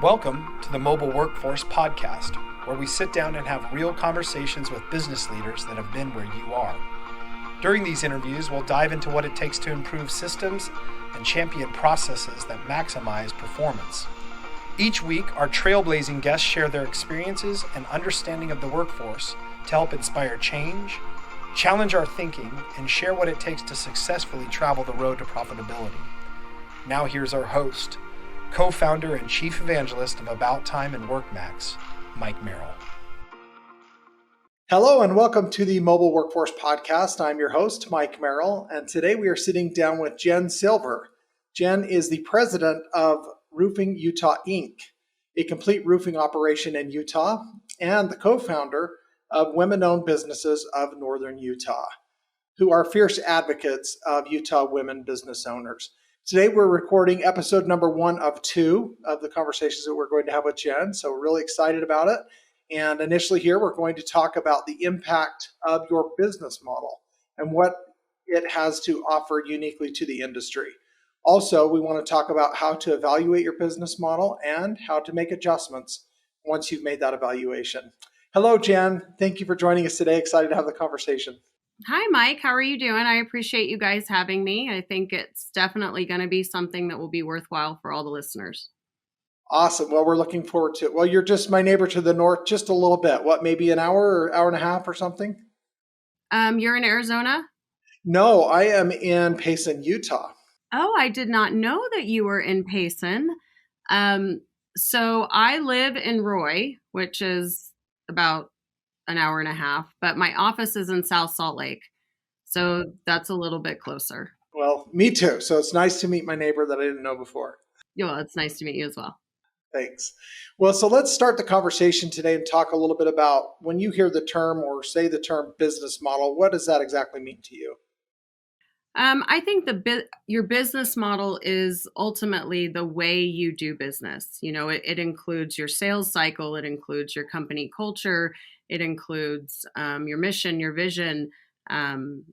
Welcome to the Mobile Workforce Podcast, where we sit down and have real conversations with business leaders that have been where you are. During these interviews, we'll dive into what it takes to improve systems and champion processes that maximize performance. Each week, our trailblazing guests share their experiences and understanding of the workforce to help inspire change, challenge our thinking, and share what it takes to successfully travel the road to profitability. Now here's our host, co-founder and chief evangelist of About Time and WorkMax, Mike Merrill. Hello and welcome to the Mobile Workforce Podcast. I'm your host, Mike Merrill, and today we are sitting down with Jen Silver. Jen is the president of Roofing Utah, Inc., a complete roofing operation in Utah, and the co-founder of Women-Owned Businesses of Northern Utah, who are fierce advocates of Utah women business owners. Today, we're recording episode number 1 of 2 of the conversations that we're going to have with Jen. So we're really excited about it. And initially here, we're going to talk about the impact of your business model and what it has to offer uniquely to the industry. Also, we want to talk about how to evaluate your business model and how to make adjustments once you've made that evaluation. Hello, Jen. Thank you for joining us today. Excited to have the conversation. Hi, Mike. How are you doing? I appreciate you guys having me. I think it's definitely going to be something that will be worthwhile for all the listeners. Awesome. Well, we're looking forward to it. Well, you're just my neighbor to the north, just a little bit. What, maybe an hour or hour and a half or something? You're in Arizona? No, I am in Payson, Utah. Oh, I did not know that you were in Payson. So I live in Roy, which is about an hour and a half, but my office is in South Salt Lake. So that's a little bit closer. Well, me too. So it's nice to meet my neighbor that I didn't know before. Yeah, well, it's nice to meet you as well. Thanks. Well, so let's start the conversation today and talk a little bit about when you hear the term or say the term business model, what does that exactly mean to you? I think your business model is ultimately the way you do business. You know, it includes your sales cycle, it includes your company culture, it includes your mission, your vision, down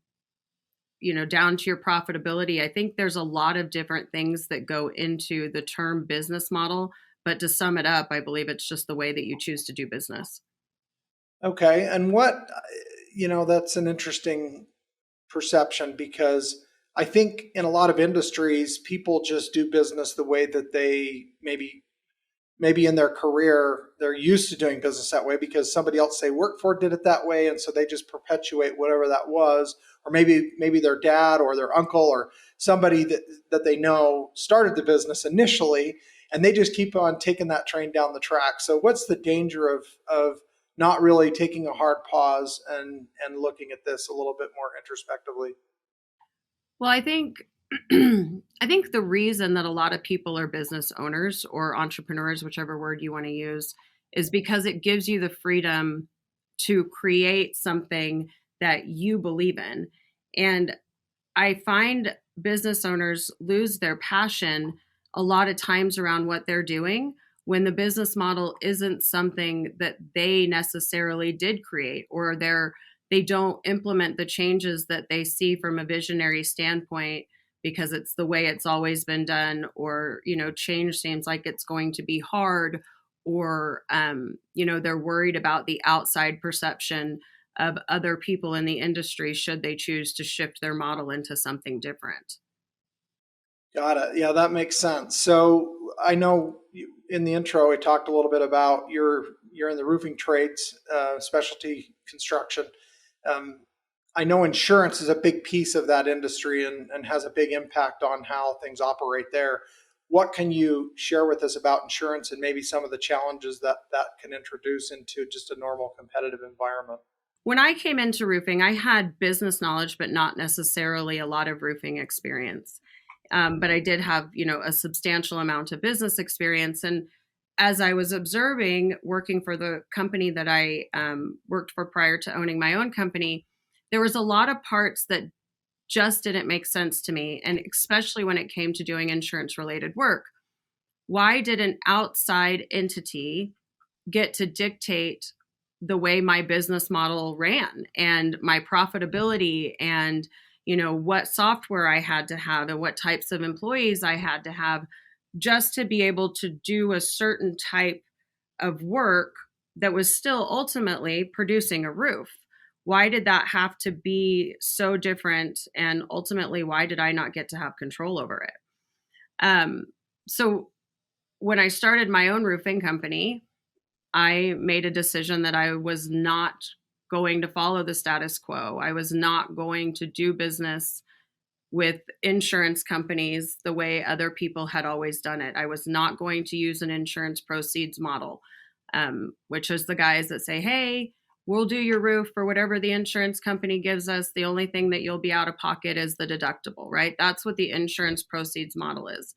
to your profitability. I think there's a lot of different things that go into the term business model, but to sum it up, I believe it's just the way that you choose to do business. Okay. And that's an interesting perception, because I think in a lot of industries, people just do business the way that they maybe in their career, they're used to doing business that way because somebody else they work for did it that way. And so they just perpetuate whatever that was, or maybe their dad or their uncle or somebody that they know started the business initially, and they just keep on taking that train down the track. So what's the danger of not really taking a hard pause and looking at this a little bit more introspectively? Well, I think the reason that a lot of people are business owners or entrepreneurs, whichever word you want to use, is because it gives you the freedom to create something that you believe in. And I find business owners lose their passion a lot of times around what they're doing when the business model isn't something that they necessarily did create, or they don't implement the changes that they see from a visionary standpoint because it's the way it's always been done, or, change seems like it's going to be hard, or, they're worried about the outside perception of other people in the industry should they choose to shift their model into something different. Got it. Yeah, that makes sense. So I know in the intro, I talked a little bit about you're in the roofing trades, specialty construction. I know insurance is a big piece of that industry and has a big impact on how things operate there. What can you share with us about insurance and maybe some of the challenges that can introduce into just a normal competitive environment? When I came into roofing, I had business knowledge, but not necessarily a lot of roofing experience. But I did have, a substantial amount of business experience. And as I was observing, working for the company that I worked for prior to owning my own company, there was a lot of parts that just didn't make sense to me. And especially when it came to doing insurance related work. Why did an outside entity get to dictate the way my business model ran and my profitability and what software I had to have and what types of employees I had to have? just to be able to do a certain type of work that was still ultimately producing a roof. Why did that have to be so different? And ultimately, why did I not get to have control over it? So when I started my own roofing company, I made a decision that I was not going to follow the status quo. I was not going to do business with insurance companies the way other people had always done it. I was not going to use an insurance proceeds model, which is the guys that say, hey, we'll do your roof for whatever the insurance company gives us. The only thing that you'll be out of pocket is the deductible, right? That's what the insurance proceeds model is.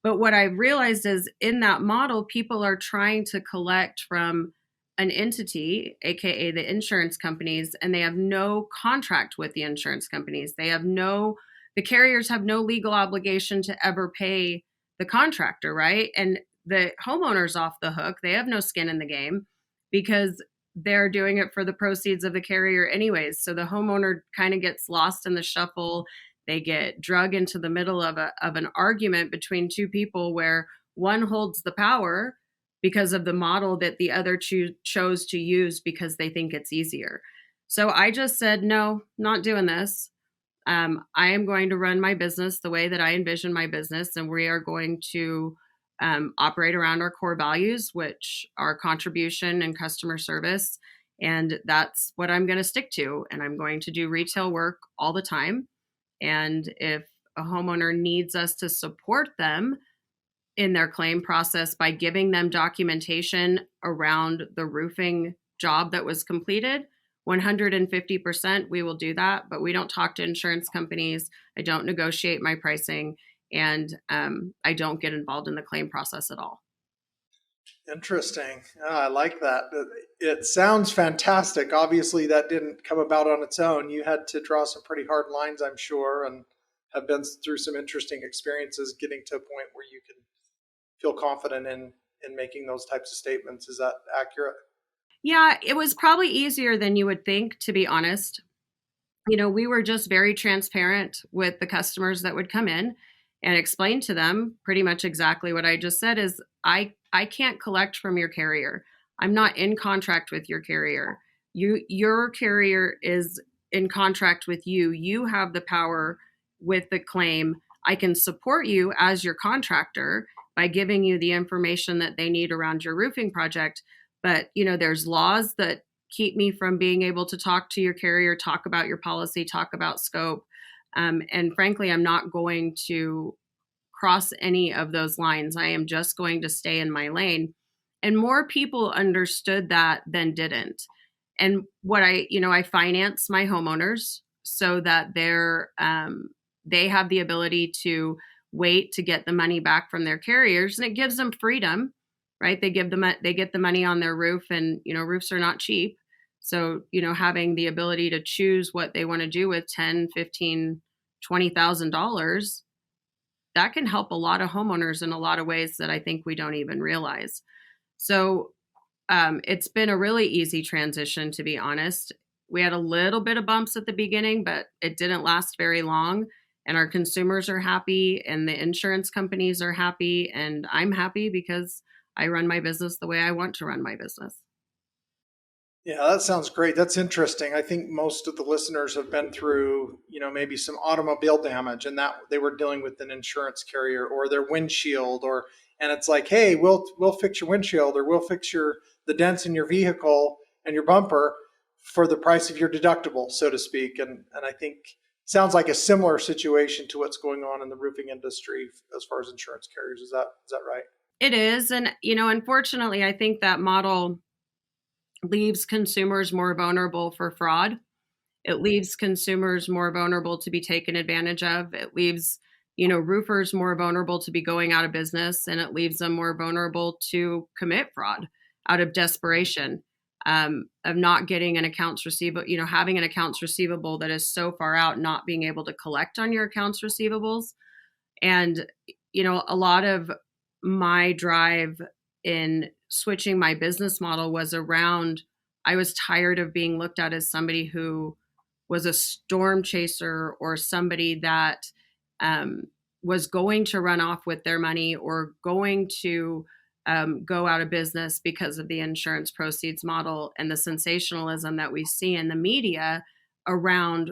But what I realized is in that model, people are trying to collect from an entity, AKA the insurance companies, and they have no contract with the insurance companies. The carriers have no legal obligation to ever pay the contractor, right? And the homeowner's off the hook. They have no skin in the game because they're doing it for the proceeds of the carrier anyways. So the homeowner kind of gets lost in the shuffle. They get drug into the middle of an argument between two people where one holds the power because of the model that the other chose to use because they think it's easier. So I just said, no, not doing this. I am going to run my business the way that I envision my business, and we are going to operate around our core values, which are contribution and customer service. And that's what I'm going to stick to. And I'm going to do retail work all the time. And if a homeowner needs us to support them in their claim process by giving them documentation around the roofing job that was completed, 150%, we will do that. But we don't talk to insurance companies. I don't negotiate my pricing, and I don't get involved in the claim process at all. Interesting. I like that. It sounds fantastic. Obviously, that didn't come about on its own. You had to draw some pretty hard lines, I'm sure, and have been through some interesting experiences getting to a point where you can feel confident in making those types of statements. Is that accurate? Yeah, it was probably easier than you would think, to be honest. We were just very transparent with the customers that would come in and explain to them pretty much exactly what I just said is I can't collect from your carrier. I'm not in contract with your carrier. Your carrier is in contract with you. You have the power with the claim. I can support you as your contractor by giving you the information that they need around your roofing project. But, there's laws that keep me from being able to talk to your carrier, talk about your policy, talk about scope. And frankly, I'm not going to cross any of those lines. I am just going to stay in my lane. And more people understood that than didn't. And what I finance my homeowners so that they have the ability to wait to get the money back from their carriers, and it gives them freedom, right? They get the money on their roof, and roofs are not cheap. So, having the ability to choose what they want to do with $10, $15, $20,000, that can help a lot of homeowners in a lot of ways that I think we don't even realize. So it's been a really easy transition, to be honest. We had a little bit of bumps at the beginning, but it didn't last very long. And our consumers are happy, and the insurance companies are happy, and I'm happy because I run my business the way I want to run my business. Yeah, that sounds great. That's interesting. I think most of the listeners have been through, maybe some automobile damage, and that they were dealing with an insurance carrier or their windshield, and it's like, hey, we'll fix your windshield, or we'll fix the dents in your vehicle and your bumper for the price of your deductible, so to speak. And I think sounds like a similar situation to what's going on in the roofing industry as far as insurance carriers. Is that right? It is. And, unfortunately, I think that model leaves consumers more vulnerable for fraud. It leaves consumers more vulnerable to be taken advantage of. It leaves, roofers more vulnerable to be going out of business, and it leaves them more vulnerable to commit fraud out of desperation, of not getting an accounts receivable, having an accounts receivable that is so far out, not being able to collect on your accounts receivables. And, a lot of my drive in switching my business model was around, I was tired of being looked at as somebody who was a storm chaser or somebody that was going to run off with their money or going to go out of business because of the insurance proceeds model and the sensationalism that we see in the media around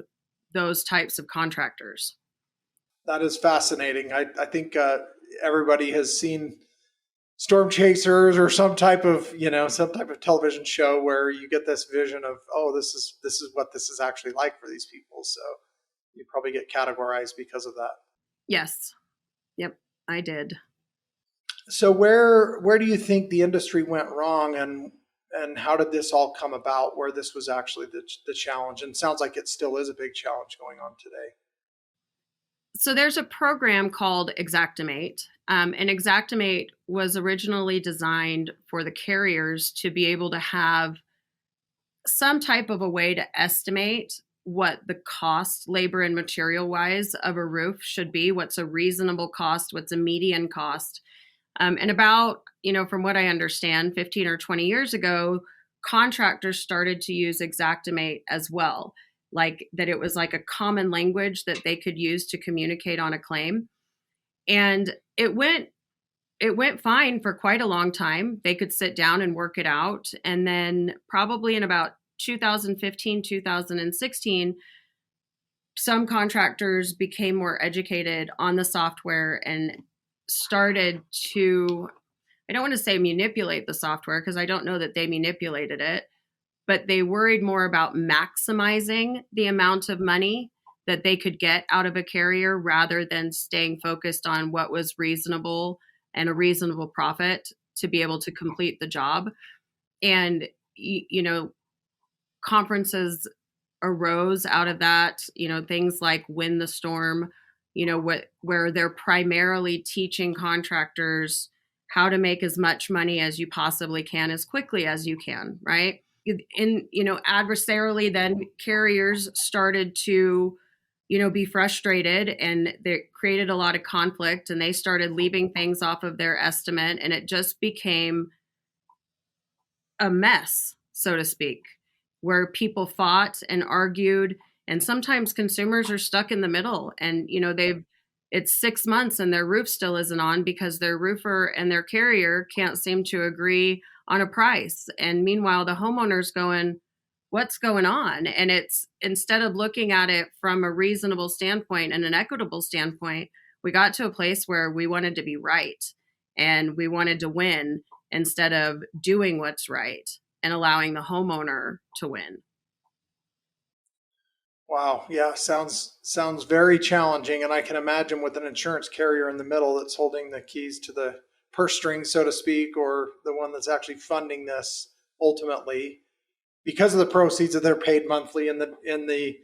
those types of contractors. That is fascinating. I think everybody has seen Storm Chasers or some type of television show where you get this vision of, oh, this is what this is actually like for these people. So you probably get categorized because of that. Yes. Yep, I did. So where do you think the industry went wrong, and how did this all come about where this was actually the challenge? And it sounds like it still is a big challenge going on today. So there's a program called Xactimate, and Xactimate was originally designed for the carriers to be able to have some type of a way to estimate what the cost, labor and material wise, of a roof should be, what's a reasonable cost, what's a median cost. And about, from what I understand, 15 or 20 years ago, contractors started to use Xactimate as well, like that it was like a common language that they could use to communicate on a claim. And it went fine for quite a long time. They could sit down and work it out. And then probably in about 2015, 2016, some contractors became more educated on the software and started to, I don't want to say manipulate the software because I don't know that they manipulated it, but they worried more about maximizing the amount of money that they could get out of a carrier rather than staying focused on what was reasonable and a reasonable profit to be able to complete the job. And, conferences arose out of that, things like Win the Storm, where they're primarily teaching contractors how to make as much money as you possibly can as quickly as you can, right? And, adversarially, then carriers started to, be frustrated, and they created a lot of conflict, and they started leaving things off of their estimate, and it just became a mess, so to speak, where people fought and argued, and sometimes consumers are stuck in the middle, and it's 6 months and their roof still isn't on because their roofer and their carrier can't seem to agree on a price. And meanwhile, the homeowner's going, what's going on? And it's, instead of looking at it from a reasonable standpoint and an equitable standpoint, we got to a place where we wanted to be right and we wanted to win instead of doing what's right and allowing the homeowner to win. Wow. Yeah. Sounds very challenging. And I can imagine with an insurance carrier in the middle that's holding the keys to the purse string, so to speak, or the one that's actually funding this ultimately, because of the proceeds that they're paid monthly in the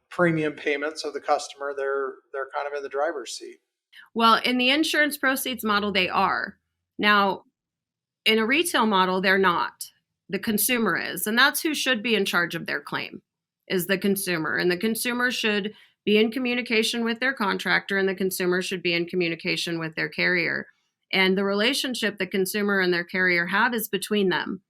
premium payments of the customer, they're kind of in the driver's seat. Well, in the insurance proceeds model, they are. Now, in a retail model, they're not. The consumer is, and that's who should be in charge of their claim, is the consumer. And the consumer should be in communication with their contractor, and the consumer should be in communication with their carrier. And the relationship the consumer and their carrier have is between them.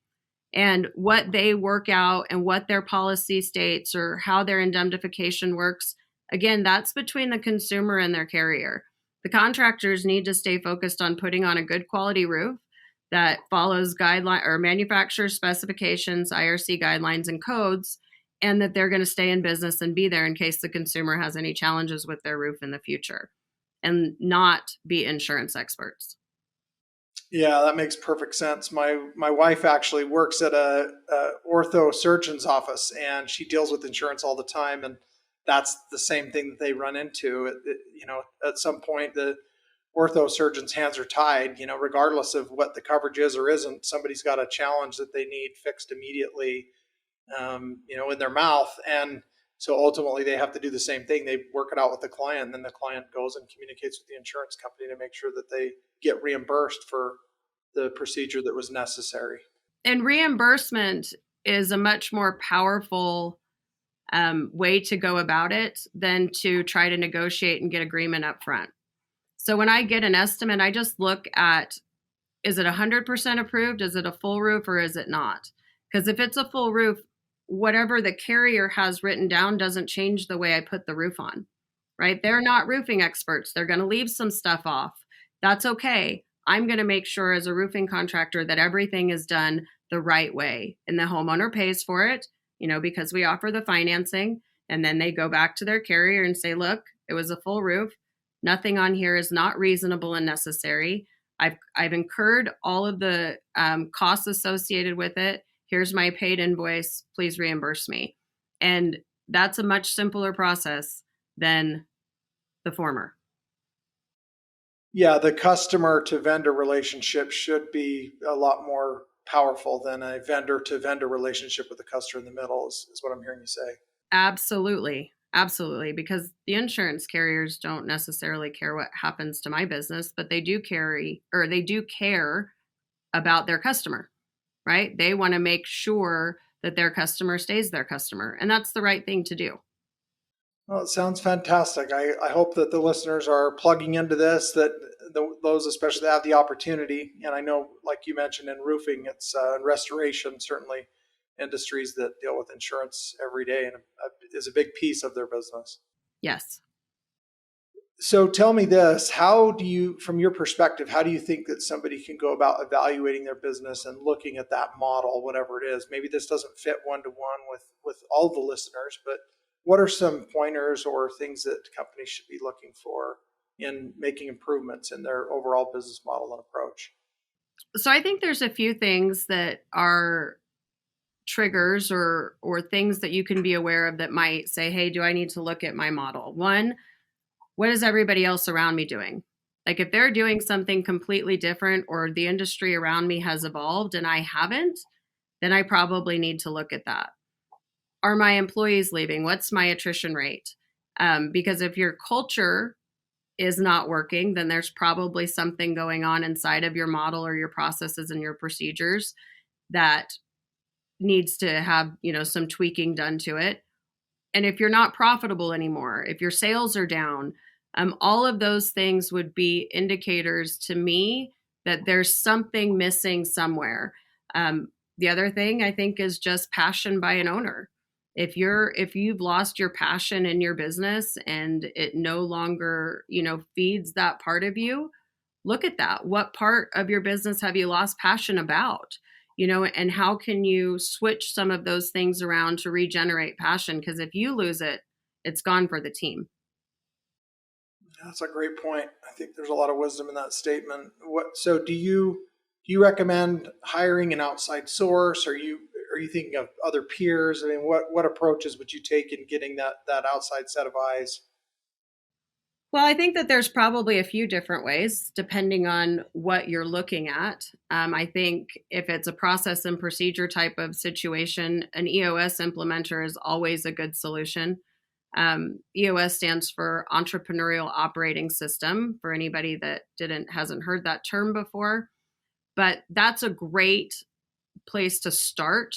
And what they work out and what their policy states or how their indemnification works, again, that's between the consumer and their carrier. The contractors need to stay focused on putting on a good quality roof that follows guideline or manufacturer specifications, IRC guidelines and codes, and that they're going to stay in business and be there in case the consumer has any challenges with their roof in the future, and not be insurance experts. Yeah, that makes perfect sense. My wife actually works at a ortho surgeon's office, and she deals with insurance all the time, and that's the same thing that they run into. At some point, the ortho surgeon's hands are tied, regardless of what the coverage is or isn't. Somebody's got a challenge that they need fixed immediately, in their mouth. And so ultimately they have to do the same thing. They work it out with the client, and then the client goes and communicates with the insurance company to make sure that they get reimbursed for the procedure that was necessary. And reimbursement is a much more powerful way to go about it than to try to negotiate and get agreement up front. So when I get an estimate, I just look at, is it 100% approved? Is it a full roof or is it not? Because if it's a full roof, whatever the carrier has written down doesn't change the way I put the roof on. right? They're not roofing experts. They're going to leave some stuff off. That's okay. I'm going to make sure as a roofing contractor that everything is done the right way, and the homeowner pays for it, because we offer the financing, and then they go back to their carrier and say, look, it was a full roof. Nothing on here is not reasonable and necessary. I've incurred all of the costs associated with it. Here's my paid invoice. Please reimburse me. And that's a much simpler process than the former. Yeah, the customer to vendor relationship should be a lot more powerful than a vendor to vendor relationship with the customer in the middle, is what I'm hearing you say. Absolutely. Absolutely. Because the insurance carriers don't necessarily care what happens to my business, but they do care about their customer, right? They want to make sure that their customer stays their customer. And that's the right thing to do. Well, it sounds fantastic. I hope that the listeners are plugging into this, that those especially that have the opportunity. And I know, like you mentioned, in roofing, it's restoration, certainly industries that deal with insurance every day and is a big piece of their business. Yes. So tell me this, how do you, from your perspective, how do you think that somebody can go about evaluating their business and looking at that model, whatever it is? Maybe this doesn't fit one-to-one with all the listeners, but what are some pointers or things that companies should be looking for in making improvements in their overall business model and approach? So I think there's a few things that are triggers or things that you can be aware of that might say, hey, do I need to look at my model? One, what is everybody else around me doing? Like if they're doing something completely different or the industry around me has evolved and I haven't, then I probably need to look at that. Are my employees leaving? What's my attrition rate? Because if your culture is not working, then there's probably something going on inside of your model or your processes and your procedures that needs to have, some tweaking done to it. And if you're not profitable anymore, if your sales are down, all of those things would be indicators to me that there's something missing somewhere. The other thing I think is just passion by an owner. If you've lost your passion in your business and it no longer, feeds that part of you, look at that. What part of your business have you lost passion about? And how can you switch some of those things around to regenerate passion? Because if you lose it, it's gone for the team. That's a great point. I think there's a lot of wisdom in that statement. So do you recommend hiring an outside source? Are you thinking of other peers? I mean, what approaches would you take in getting that outside set of eyes? Well, I think that there's probably a few different ways depending on what you're looking at. I think if it's a process and procedure type of situation, an EOS implementer is always a good solution. EOS stands for Entrepreneurial Operating System, for anybody that hasn't heard that term before. But that's a great place to start,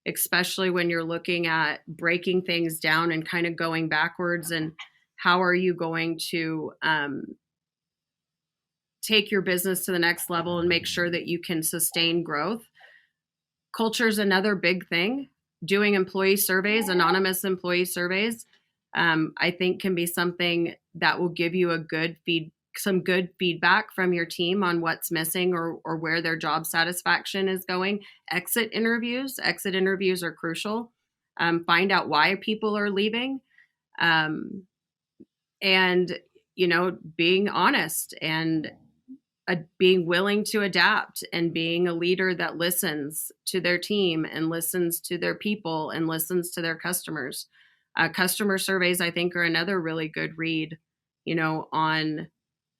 especially when you're looking at breaking things down and kind of going backwards, and how are you going to take your business to the next level and make sure that you can sustain growth. Culture is another big thing. Doing employee surveys, anonymous employee surveys, I think can be something that will give you some good feedback from your team on what's missing or where their job satisfaction is going. Exit interviews are crucial. Find out why people are leaving. And, being honest and being willing to adapt and being a leader that listens to their team and listens to their people and listens to their customers. Customer surveys, I think, are another really good read, on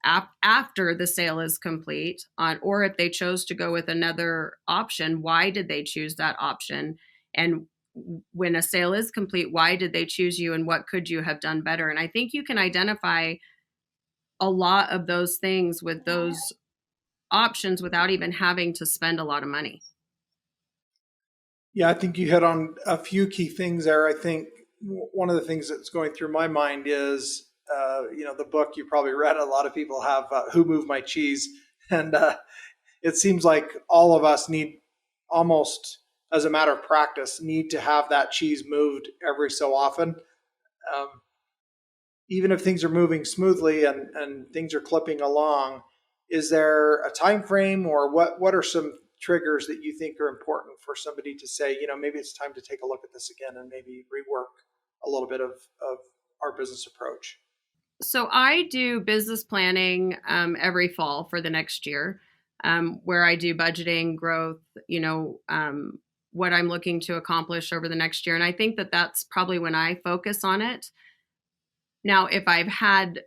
after the sale is complete, or if they chose to go with another option, why did they choose that option? And when a sale is complete, why did they choose you and what could you have done better? And I think you can identify a lot of those things with those options without even having to spend a lot of money. Yeah, I think you hit on a few key things there. I think one of the things that's going through my mind is, the book you probably read, a lot of people have, Who Moved My Cheese? And it seems like all of us need, almost as a matter of practice, need to have that cheese moved every so often. even if things are moving smoothly and things are clipping along, is there a time frame, or what are some triggers that you think are important for somebody to say, maybe it's time to take a look at this again and maybe rework a little bit of our business approach? So I do business planning every fall for the next year, where I do budgeting, growth, what I'm looking to accomplish over the next year. And I think that that's probably when I focus on it. Now, if I've had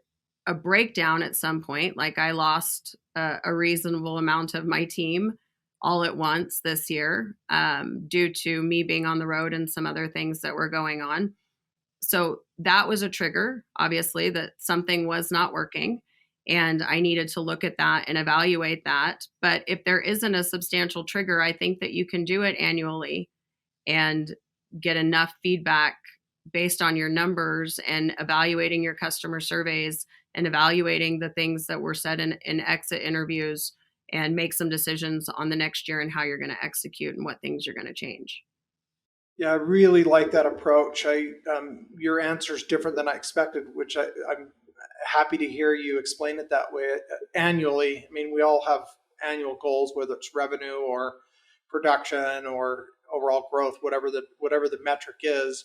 a breakdown at some point, like I lost a reasonable amount of my team all at once this year due to me being on the road and some other things that were going on. So that was a trigger, obviously, that something was not working. And I needed to look at that and evaluate that. But if there isn't a substantial trigger, I think that you can do it annually and get enough feedback based on your numbers and evaluating your customer surveys and evaluating the things that were said in exit interviews, and make some decisions on the next year and how you're going to execute and what things you're going to change. Yeah, I really like that approach. Your answer is different than I expected, which I'm happy to hear you explain it that way. Annually, I mean, we all have annual goals, whether it's revenue or production or overall growth, whatever the metric is.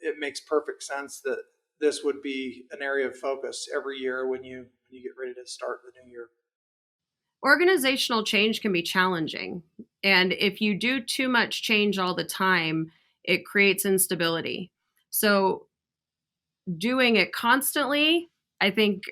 It makes perfect sense that this would be an area of focus every year when you get ready to start the new year. Organizational change can be challenging. And if you do too much change all the time, it creates instability. So doing it constantly, I think,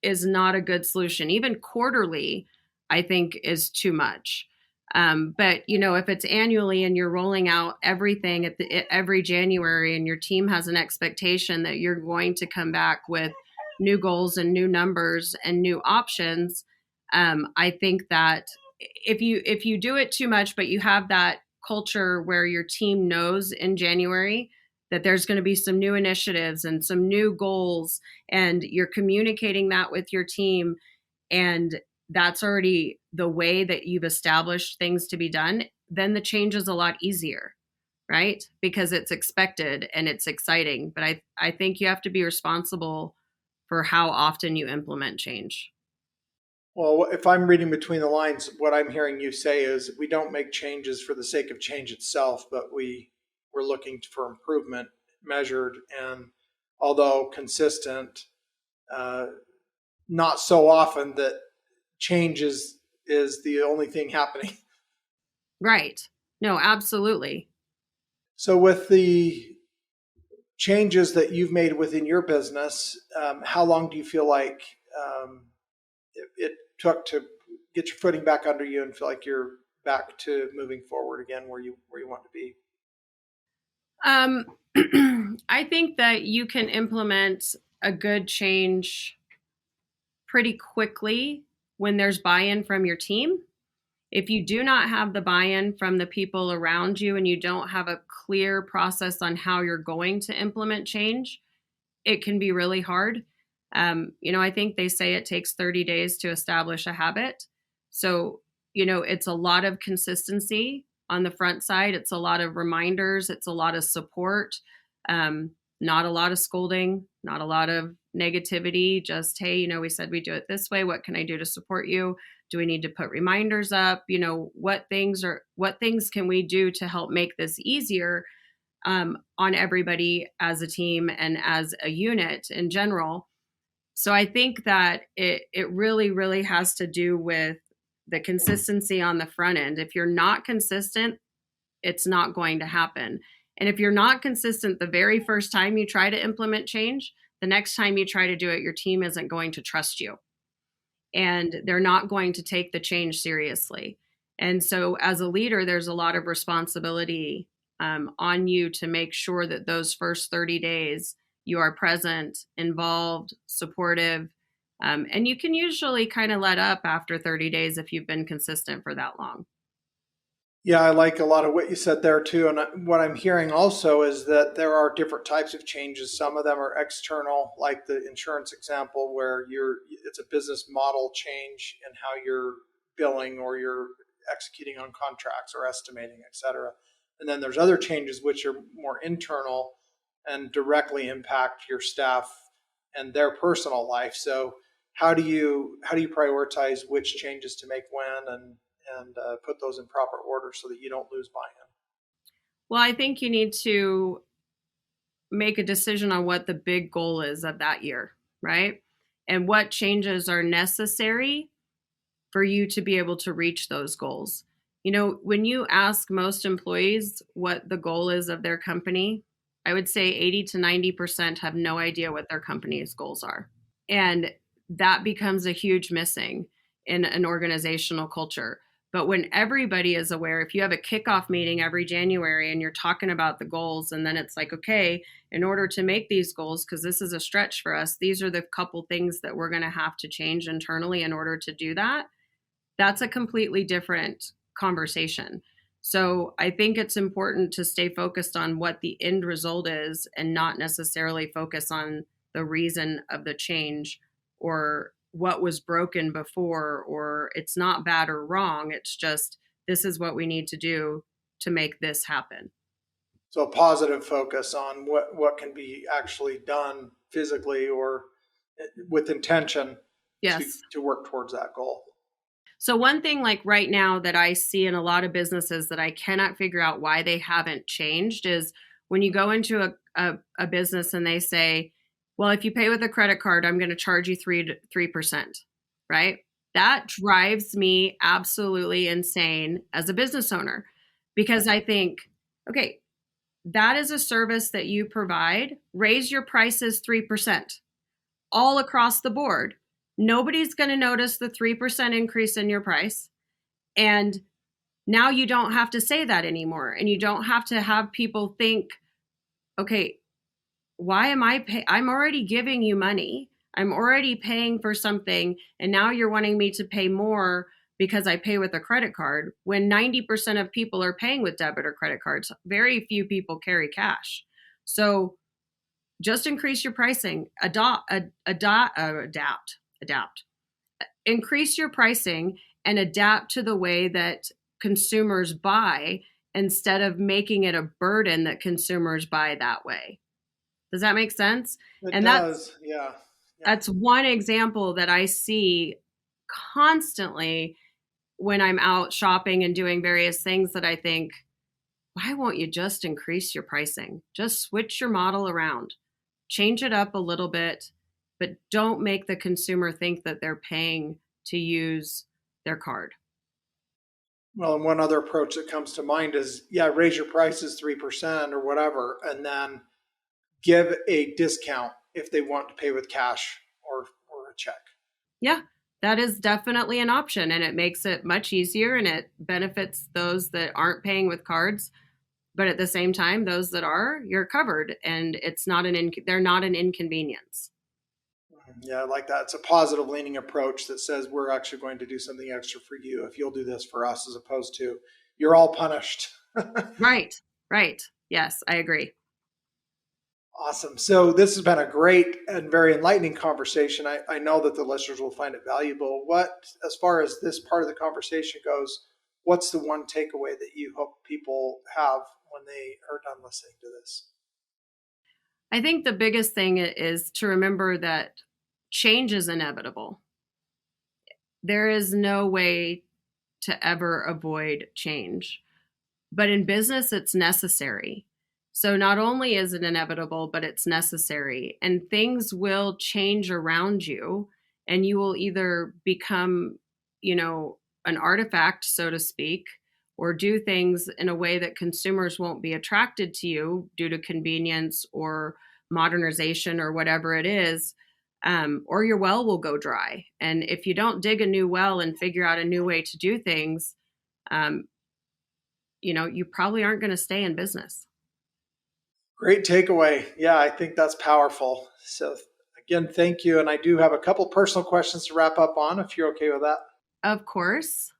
is not a good solution. Even quarterly, I think, is too much. But if it's annually and you're rolling out everything every January, and your team has an expectation that you're going to come back with new goals and new numbers and new options, I think that if you do it too much, but you have that culture where your team knows in January that there's going to be some new initiatives and some new goals, and you're communicating that with your team, and that's already the way that you've established things to be done, then the change is a lot easier, right? Because it's expected and it's exciting. But I think you have to be responsible for how often you implement change. Well, if I'm reading between the lines, what I'm hearing you say is we don't make changes for the sake of change itself, but we're looking for improvement, measured, and although consistent, not so often that change is the only thing happening. Right. No, absolutely. So with the changes that you've made within your business, how long do you feel like it took to get your footing back under you and feel like you're back to moving forward again where you want to be? I think that you can implement a good change pretty quickly when there's buy-in from your team. If you do not have the buy-in from the people around you and you don't have a clear process on how you're going to implement change, it can be really hard. I think they say it takes 30 days to establish a habit. So, it's a lot of consistency on the front side. It's a lot of reminders. It's a lot of support. Not a lot of scolding, not a lot of negativity. Just, hey, we said we do it this way. What can I do to support you? Do we need to put reminders up? What things can we do to help make this easier on everybody as a team and as a unit in general? So I think that it really, really has to do with the consistency on the front end. If you're not consistent, it's not going to happen. And if you're not consistent the very first time you try to implement change, the next time you try to do it, your team isn't going to trust you. And they're not going to take the change seriously. And so as a leader, there's a lot of responsibility on you to make sure that those first 30 days you are present, involved, supportive. And you can usually kind of let up after 30 days if you've been consistent for that long. Yeah, I like a lot of what you said there too. And what I'm hearing also is that there are different types of changes. Some of them are external, like the insurance example, where it's a business model change in how you're billing or you're executing on contracts or estimating, et cetera. And then there's other changes which are more internal and directly impact your staff and their personal life. So how do you prioritize which changes to make when, and put those in proper order so that you don't lose buy-in? Well, I think you need to make a decision on what the big goal is of that year, right? And what changes are necessary for you to be able to reach those goals. You know, when you ask most employees what the goal is of their company, I would say 80 to 90% have no idea what their company's goals are. And that becomes a huge missing in an organizational culture. But when everybody is aware, if you have a kickoff meeting every January and you're talking about the goals, and then it's like, okay, in order to make these goals, because this is a stretch for us, these are the couple things that we're going to have to change internally in order to do that. That's a completely different conversation. So I think it's important to stay focused on what the end result is and not necessarily focus on the reason of the change or what was broken before, or it's not bad or wrong. It's just, this is what we need to do to make this happen. So a positive focus on what can be actually done physically or with intention, yes, to work towards that goal. So one thing like right now that I see in a lot of businesses that I cannot figure out why they haven't changed is when you go into a business and they say, well, if you pay with a credit card, I'm going to charge you 3%, right? That drives me absolutely insane as a business owner, because I think, okay, that is a service that you provide. Raise your prices 3% all across the board. Nobody's going to notice the 3% increase in your price. And now you don't have to say that anymore. And you don't have to have people think, okay, why am I'm already giving you money. I'm already paying for something. And now you're wanting me to pay more because I pay with a credit card, when 90% of people are paying with debit or credit cards. Very few people carry cash. So just increase your pricing, adapt. Increase your pricing and adapt to the way that consumers buy, instead of making it a burden that consumers buy that way. Does that make sense? It does. Yeah. That's one example that I see constantly when I'm out shopping and doing various things, that I think, why won't you just increase your pricing? Just switch your model around. Change it up a little bit, but don't make the consumer think that they're paying to use their card. Well, and one other approach that comes to mind is, raise your prices 3% or whatever, and then give a discount if they want to pay with cash or a check. Yeah, that is definitely an option, and it makes it much easier, and it benefits those that aren't paying with cards. But at the same time, those that are, you're covered, and it's not they're not an inconvenience. Yeah, I like that. It's a positive leaning approach that says we're actually going to do something extra for you if you'll do this for us, as opposed to you're all punished. Right. Yes, I agree. Awesome. So this has been a great and very enlightening conversation. I know that the listeners will find it valuable. As far as this part of the conversation goes, what's the one takeaway that you hope people have when they are done listening to this? I think the biggest thing is to remember that change is inevitable. There is no way to ever avoid change. But in business, it's necessary. So not only is it inevitable, but it's necessary. And things will change around you, and you will either become, an artifact, so to speak, or do things in a way that consumers won't be attracted to you due to convenience or modernization or whatever it is, or your well will go dry. And if you don't dig a new well and figure out a new way to do things, you probably aren't going to stay in business. Great takeaway. Yeah, I think that's powerful. So again, thank you. And I do have a couple personal questions to wrap up on, if you're okay with that. Of course.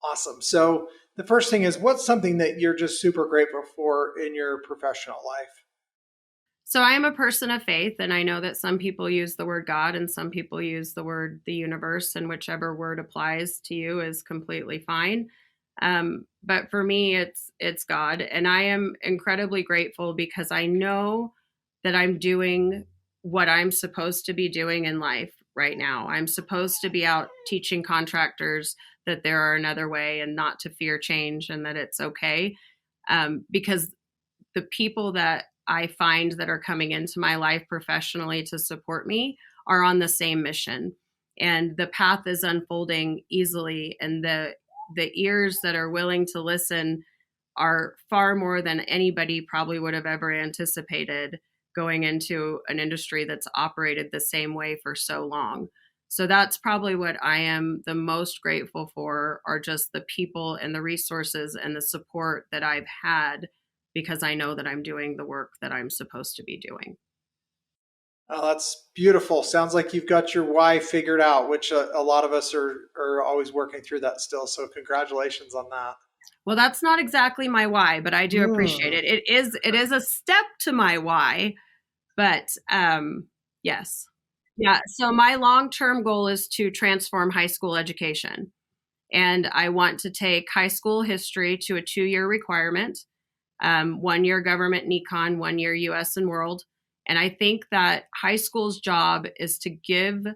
Awesome. So the first thing is, what's something that you're just super grateful for in your professional life? So I am a person of faith, and I know that some people use the word God and some people use the word the universe, and whichever word applies to you is completely fine. But for me, it's God, and I am incredibly grateful because I know that I'm doing what I'm supposed to be doing in life right now. I'm supposed to be out teaching contractors that there are another way and not to fear change and that it's okay. Because the people that I find that are coming into my life professionally to support me are on the same mission. And the path is unfolding easily. And the ears that are willing to listen are far more than anybody probably would have ever anticipated going into an industry that's operated the same way for so long. So that's probably what I am the most grateful for, are just the people and the resources and the support that I've had, because I know that I'm doing the work that I'm supposed to be doing. Oh, that's beautiful. Sounds like you've got your why figured out, which a lot of us are always working through that still. So congratulations on that. Well, that's not exactly my why, but I do appreciate it. It is a step to my why, but yes. Yeah, so my long-term goal is to transform high school education. And I want to take high school history to a 2-year requirement, 1 year government and econ, 1 year US and world. And I think that high school's job is to give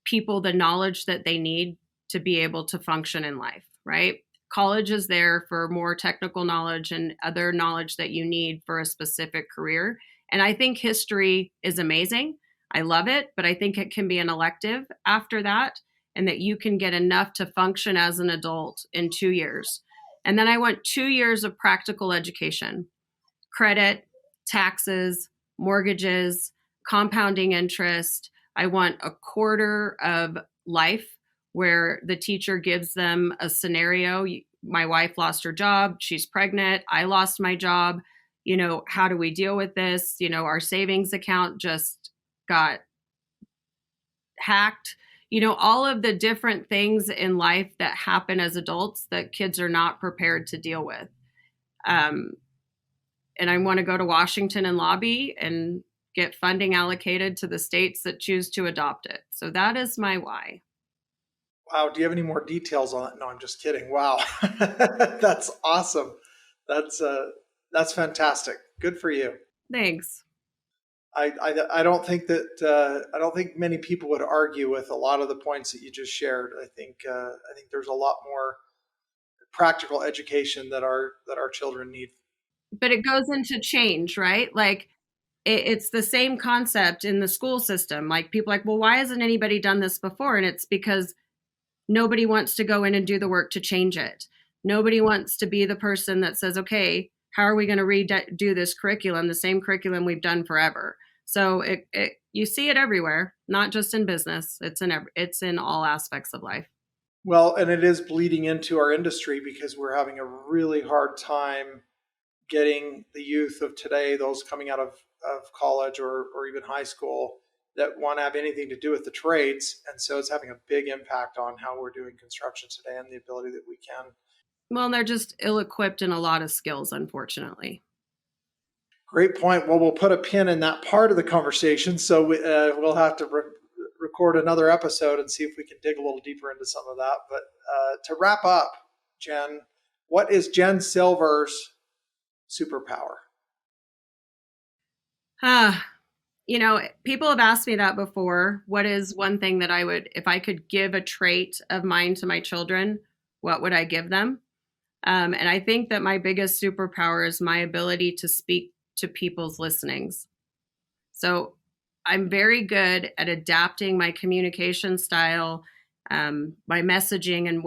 people the knowledge that they need to be able to function in life, right? College is there for more technical knowledge and other knowledge that you need for a specific career. And I think history is amazing. I love it, but I think it can be an elective after that, and that you can get enough to function as an adult in 2 years. And then I want 2 years of practical education, credit, taxes, mortgages, compounding interest. I want a quarter of life where the teacher gives them a scenario. My wife lost her job. She's pregnant. I lost my job. How do we deal with this? Our savings account just got hacked. All of the different things in life that happen as adults that kids are not prepared to deal with. And I want to go to Washington and lobby and get funding allocated to the states that choose to adopt it. So that is my why. Wow. Do you have any more details on it? No, I'm just kidding. Wow. That's awesome. That's fantastic. Good for you. Thanks. I don't think I don't think many people would argue with a lot of the points that you just shared. I think there's a lot more practical education that our children need. But it goes into change, right? Like it's the same concept in the school system. Like people are like, well, why hasn't anybody done this before? And it's because nobody wants to go in and do the work to change it. Nobody wants to be the person that says, okay, how are we going to redo this curriculum, the same curriculum we've done forever? So you see it everywhere, not just in business. It's in all aspects of life. Well, and it is bleeding into our industry because we're having a really hard time getting the youth of today, those coming out of college or even high school, that want to have anything to do with the trades. And so it's having a big impact on how we're doing construction today and the ability that we can. Well, they're just ill-equipped in a lot of skills, unfortunately. Great point. Well, we'll put a pin in that part of the conversation. So we'll have to record another episode and see if we can dig a little deeper into some of that. But to wrap up, Jen, what is Jen Silver's superpower? People have asked me that before. What is one thing that if I could give a trait of mine to my children, what would I give them? And I think that my biggest superpower is my ability to speak to people's listenings. So I'm very good at adapting my communication style, my messaging, and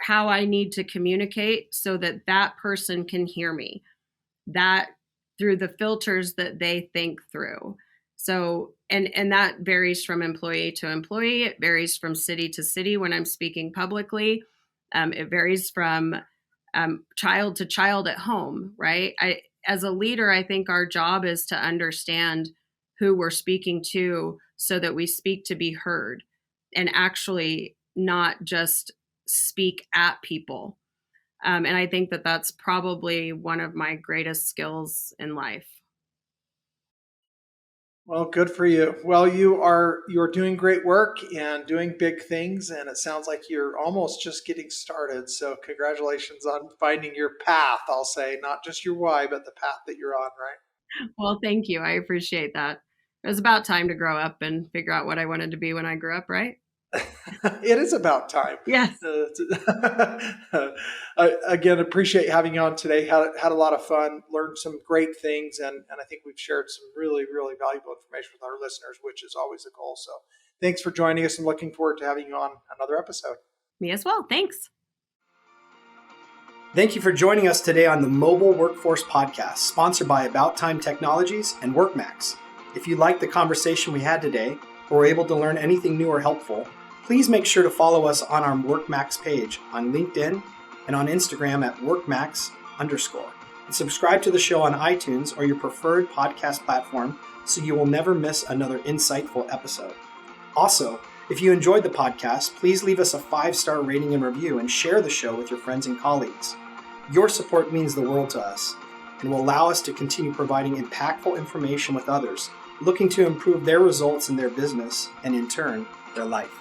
how I need to communicate so that that person can hear me. That through the filters that they think through. So, and that varies from employee to employee. It varies from city to city when I'm speaking publicly. It varies from child to child at home, right? As a leader, I think our job is to understand who we're speaking to so that we speak to be heard and actually not just speak at people. And I think that that's probably one of my greatest skills in life. Well, good for you. Well, you're doing great work and doing big things, and it sounds like you're almost just getting started. So congratulations on finding your path, I'll say, not just your why, but the path that you're on, right? Well, thank you. I appreciate that. It was about time to grow up and figure out what I wanted to be when I grew up, right? It is about time. Yes. Again, appreciate having you on today. Had a lot of fun, learned some great things, and I think we've shared some really, really valuable information with our listeners, which is always a goal. So thanks for joining us and looking forward to having you on another episode. Me as well. Thanks. Thank you for joining us today on the Mobile Workforce Podcast, sponsored by About Time Technologies and WorkMax. If you liked the conversation we had today, or were able to learn anything new or helpful, please make sure to follow us on our WorkMax page on LinkedIn and on Instagram at WorkMax_. And subscribe to the show on iTunes or your preferred podcast platform so you will never miss another insightful episode. Also, if you enjoyed the podcast, please leave us a 5-star rating and review and share the show with your friends and colleagues. Your support means the world to us and will allow us to continue providing impactful information with others looking to improve their results in their business and, in turn, their life.